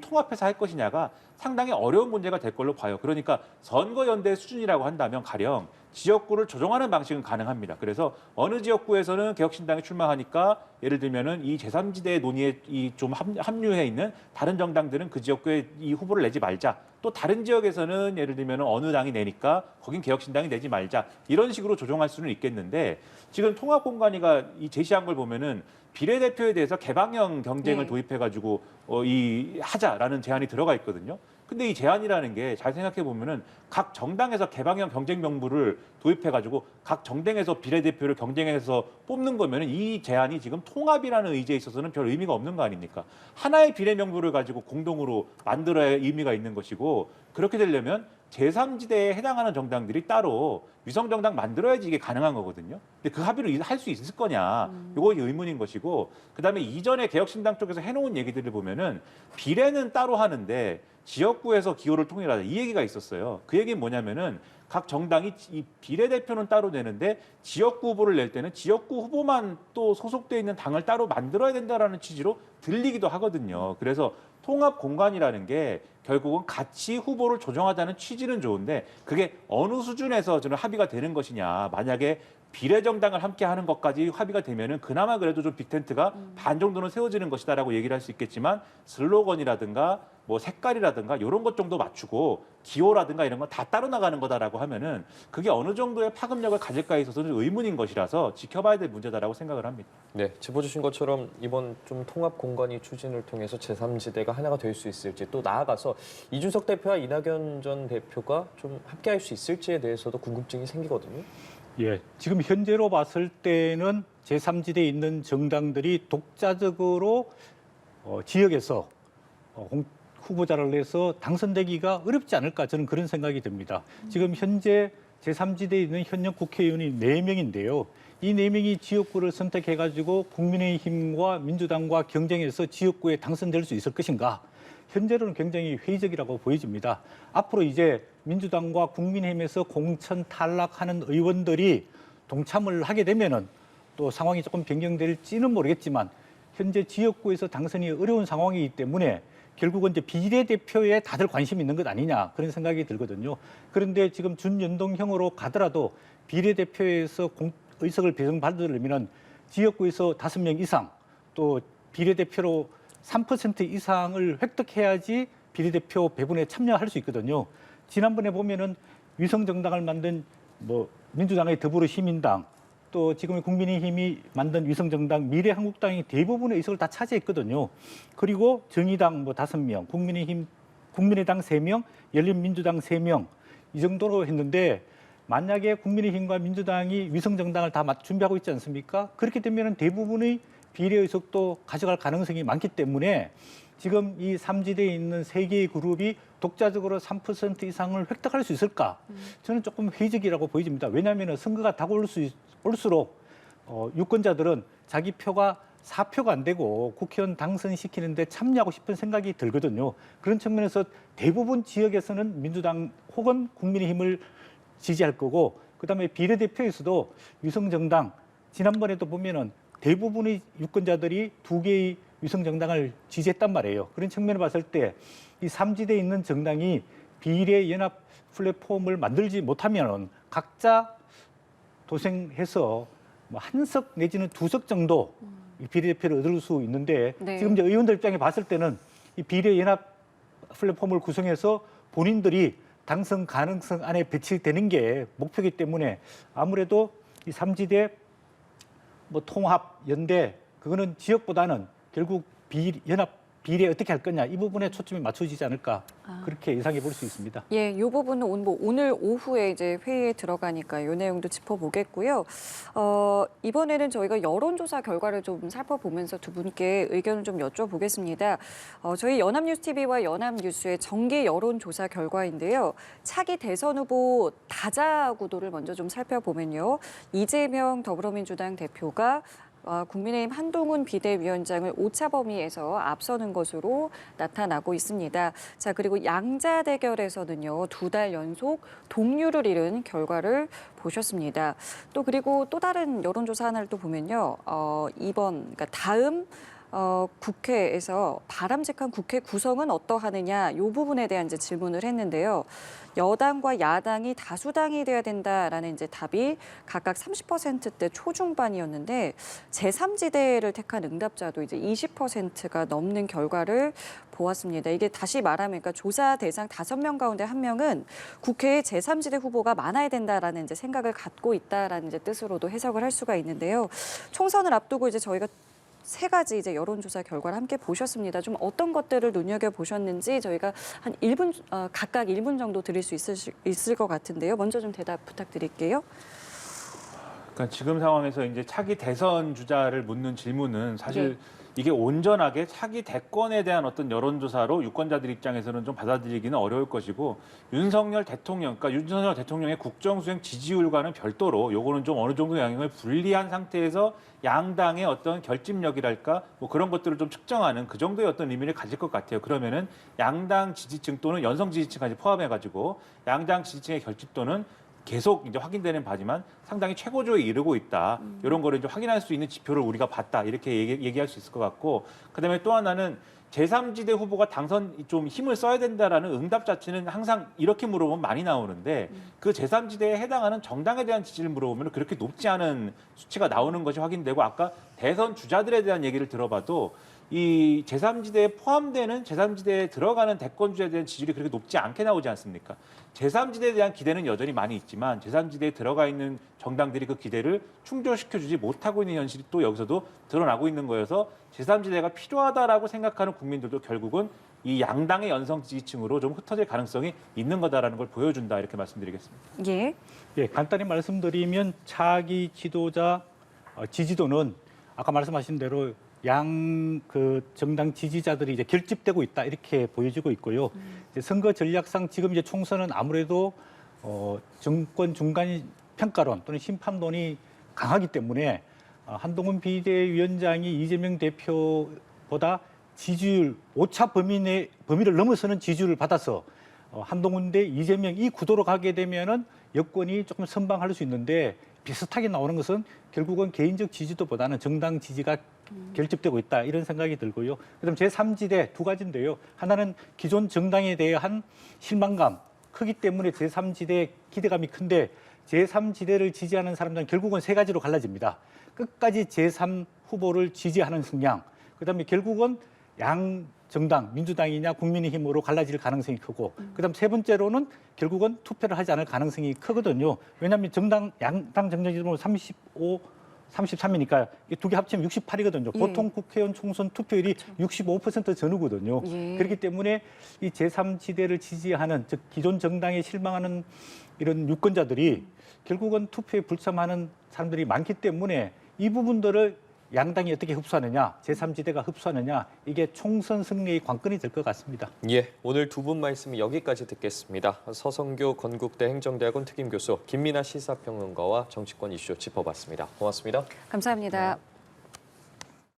통합해서 할 것이냐가 상당히 어려운 문제가 될 걸로 봐요. 그러니까 선거연대 수준이라고 한다면 가령 지역구를 조정하는 방식은 가능합니다. 그래서 어느 지역구에서는 개혁신당이 출마하니까 예를 들면은 이 제3지대 논의에 좀 합류해 있는 다른 정당들은 그 지역구에 이 후보를 내지 말자. 또 다른 지역에서는 예를 들면은 어느 당이 내니까 거긴 개혁신당이 내지 말자. 이런 식으로 조정할 수는 있겠는데 지금 통합공관위가 이 제시한 걸 보면은 비례대표에 대해서 개방형 경쟁을 네. 도입해가지고 하자라는 제안이 들어가 있거든요. 근데 이 제안이라는 게 잘 생각해 보면은 각 정당에서 개방형 경쟁 명부를 도입해가지고 각 정당에서 비례대표를 경쟁해서 뽑는 거면은 이 제안이 지금 통합이라는 의지에 있어서는 별 의미가 없는 거 아닙니까? 하나의 비례 명부를 가지고 공동으로 만들어야 의미가 있는 것이고 그렇게 되려면 제3지대에 해당하는 정당들이 따로 위성정당 만들어야지 이게 가능한 거거든요. 근데 그 합의를 할 수 있을 거냐, 이거 의문인 것이고, 그다음에 이전에 개혁신당 쪽에서 해놓은 얘기들을 보면은 비례는 따로 하는데 지역구에서 기호를 통일하자 이 얘기가 있었어요. 그 얘기는 뭐냐면은 각 정당이 이 비례대표는 따로 내는데 지역구 후보를 낼 때는 지역구 후보만 또 소속돼 있는 당을 따로 만들어야 된다라는 취지로 들리기도 하거든요. 그래서 통합 공간이라는 게 결국은 같이 후보를 조정하자는 취지는 좋은데 그게 어느 수준에서 저는 합의가 되는 것이냐. 만약에 비례정당을 함께 하는 것까지 합의가 되면은 그나마 그래도 좀 빅텐트가 반 정도는 세워지는 것이다라고 얘기를 할 수 있겠지만 슬로건이라든가 뭐 색깔이라든가 이런 것 정도 맞추고 기호라든가 이런 건 다 따로 나가는 거다라고 하면은 그게 어느 정도의 파급력을 가질까에 있어서는 의문인 것이라서 지켜봐야 될 문제다라고 생각을 합니다. 네, 짚어주신 것처럼 이번 좀 통합 공관위 추진을 통해서 제3지대가 하나가 될 수 있을지 또 나아가서 이준석 대표와 이낙연 전 대표가 좀 함께할 수 있을지에 대해서도 궁금증이 생기거든요. 예, 지금 현재로 봤을 때는 제3지대에 있는 정당들이 독자적으로 지역에서 후보자를 내서 당선되기가 어렵지 않을까 저는 그런 생각이 듭니다. 지금 현재 제3지대에 있는 현역 국회의원이 4명인데요. 이 4명이 지역구를 선택해가지고 국민의힘과 민주당과 경쟁해서 지역구에 당선될 수 있을 것인가? 현재로는 굉장히 회의적이라고 보여집니다. 앞으로 이제 민주당과 국민의힘에서 공천 탈락하는 의원들이 동참을 하게 되면은 또 상황이 조금 변경될지는 모르겠지만 현재 지역구에서 당선이 어려운 상황이기 때문에 결국은 이제 비례대표에 다들 관심이 있는 것 아니냐 그런 생각이 들거든요. 그런데 지금 준연동형으로 가더라도 비례대표에서 의석을 배정받으려면 지역구에서 5명 이상 또 비례대표로 3% 이상을 획득해야지 비례대표 배분에 참여할 수 있거든요. 지난번에 보면은 위성정당을 만든 뭐 민주당의 더불어시민당 또 지금의 국민의힘이 만든 위성정당 미래한국당이 대부분의 의석을 다 차지했거든요. 그리고 정의당 뭐 5명, 국민의당 3명, 열린민주당 3명 이 정도로 했는데 만약에 국민의힘과 민주당이 위성정당을 다 준비하고 있지 않습니까? 그렇게 되면 대부분의 비례의석도 가져갈 가능성이 많기 때문에 지금 이 3지대에 있는 3개의 그룹이 독자적으로 3% 이상을 획득할 수 있을까? 저는 조금 회의적이라고 보여집니다. 왜냐하면 선거가 다가올수록 유권자들은 자기 표가 4표가 안 되고 국회의원 당선시키는데 참여하고 싶은 생각이 들거든요. 그런 측면에서 대부분 지역에서는 민주당 혹은 국민의힘을 지지할 거고 그다음에 비례대표에서도 위성정당 지난번에도 보면은 대부분의 유권자들이 2개의 위성정당을 지지했단 말이에요. 그런 측면을 봤을 때 이 3지대에 있는 정당이 비례연합 플랫폼을 만들지 못하면 각자 도생해서 뭐 1석 내지는 2석 정도 이 비례대표를 얻을 수 있는데 네. 지금 이제 의원들 입장에 봤을 때는 이 비례연합 플랫폼을 구성해서 본인들이 당선 가능성 안에 배치되는 게 목표이기 때문에 아무래도 이 3지대 뭐 통합, 연대 그거는 지역보다는 결국 연합 비례 어떻게 할 거냐 이 부분에 초점이 맞춰지지 않을까 그렇게 예상해 볼 수 있습니다. 예, 이 부분은 오늘 오후에 이제 회의에 들어가니까 이 내용도 짚어보겠고요. 이번에는 저희가 여론조사 결과를 좀 살펴보면서 두 분께 의견을 좀 여쭤보겠습니다. 저희 연합뉴스TV와 연합뉴스의 정기 여론조사 결과인데요. 차기 대선 후보 다자 구도를 먼저 좀 살펴보면요. 이재명 더불어민주당 대표가 국민의힘 한동훈 비대위원장을 오차 범위에서 앞서는 것으로 나타나고 있습니다. 자, 그리고 양자 대결에서는요, 2달 연속 동률을 이룬 결과를 보셨습니다. 또 그리고 또 다른 여론조사 하나를 또 보면요, 그러니까 다음 국회에서 바람직한 국회 구성은 어떠하느냐 이 부분에 대한 이제 질문을 했는데요. 여당과 야당이 다수당이 돼야 된다라는 이제 답이 각각 30%대 초중반이었는데 제3지대를 택한 응답자도 이제 20%가 넘는 결과를 보았습니다. 이게 다시 말하면 그러니까 조사 대상 5명 가운데 1명은 국회에 제3지대 후보가 많아야 된다라는 이제 생각을 갖고 있다라는 이제 뜻으로도 해석을 할 수가 있는데요. 총선을 앞두고 이제 저희가 3가지 이제 여론조사 결과를 함께 보셨습니다. 좀 어떤 것들을 눈여겨 보셨는지 저희가 한 1분 각각 1분 정도 드릴 수 있을 것 같은데요. 먼저 좀 대답 부탁드릴게요. 그러니까 지금 상황에서 이제 차기 대선 주자를 묻는 질문은 사실 이게 온전하게 차기 대권에 대한 어떤 여론조사로 유권자들 입장에서는 좀 받아들이기는 어려울 것이고 윤석열 대통령, 그러니까 윤석열 대통령의 국정수행 지지율과는 별도로 요거는 좀 어느 정도 영향을 분리한 상태에서 양당의 어떤 결집력이랄까 뭐 그런 것들을 좀 측정하는 그 정도의 어떤 의미를 가질 것 같아요. 그러면은 양당 지지층 또는 연성 지지층까지 포함해가지고 양당 지지층의 결집도는 계속 이제 확인되는 바지만 상당히 최고조에 이르고 있다. 이런 거를 이제 확인할 수 있는 지표를 우리가 봤다. 이렇게 얘기할 수 있을 것 같고, 그다음에 또 하나는 제3지대 후보가 당선 좀 힘을 써야 된다라는 응답 자체는 항상 이렇게 물어보면 많이 나오는데 그 제3지대에 해당하는 정당에 대한 지지를 물어보면 그렇게 높지 않은 수치가 나오는 것이 확인되고, 아까 대선 주자들에 대한 얘기를 들어봐도 이 제3지대에 포함되는 제3지대에 들어가는 대권주자에 대한 지지율이 그렇게 높지 않게 나오지 않습니까? 제3지대에 대한 기대는 여전히 많이 있지만 제3지대에 들어가 있는 정당들이 그 기대를 충족시켜주지 못하고 있는 현실이 또 여기서도 드러나고 있는 거여서 제3지대가 필요하다라고 생각하는 국민들도 결국은 이 양당의 연성 지지층으로 좀 흩어질 가능성이 있는 거다라는 걸 보여준다, 이렇게 말씀드리겠습니다. 예. 예, 간단히 말씀드리면 차기 지도자 지지도는 아까 말씀하신 대로 양 그 정당 지지자들이 이제 결집되고 있다, 이렇게 보여지고 있고요. 이제 선거 전략상 지금 이제 총선은 아무래도 정권 중간 평가론 또는 심판론이 강하기 때문에 한동훈 비대위원장이 이재명 대표보다 지지율 오차 범위를 넘어서는 지지율을 받아서 한동훈 대 이재명 이 구도로 가게 되면은 여권이 조금 선방할 수 있는데, 비슷하게 나오는 것은 결국은 개인적 지지도보다는 정당 지지가 결집되고 있다, 이런 생각이 들고요. 그다음 제3지대 두 가지인데요. 하나는 기존 정당에 대한 실망감 크기 때문에 제3지대 기대감이 큰데, 제3지대를 지지하는 사람들은 결국은 세 가지로 갈라집니다. 끝까지 제3 후보를 지지하는 성향, 그다음에 결국은 양 정당, 민주당이냐 국민의힘으로 갈라질 가능성이 크고, 그다음 세 번째로는 결국은 투표를 하지 않을 가능성이 크거든요. 왜냐하면 양당 정당 지지율은 35, 33이니까 두 개 합치면 68이거든요. 예. 보통 국회의원 총선 투표율이 65% 전후거든요. 예. 그렇기 때문에 이 제3지대를 지지하는, 즉 기존 정당에 실망하는 이런 유권자들이 결국은 투표에 불참하는 사람들이 많기 때문에 이 부분들을 양당이 어떻게 흡수하느냐, 제3지대가 흡수하느냐, 이게 총선 승리의 관건이 될 것 같습니다. 예, 오늘 두 분 말씀 여기까지 듣겠습니다. 서성교 건국대 행정대학원 특임교수, 김민하 시사평론가와 정치권 이슈 짚어봤습니다. 고맙습니다. 감사합니다.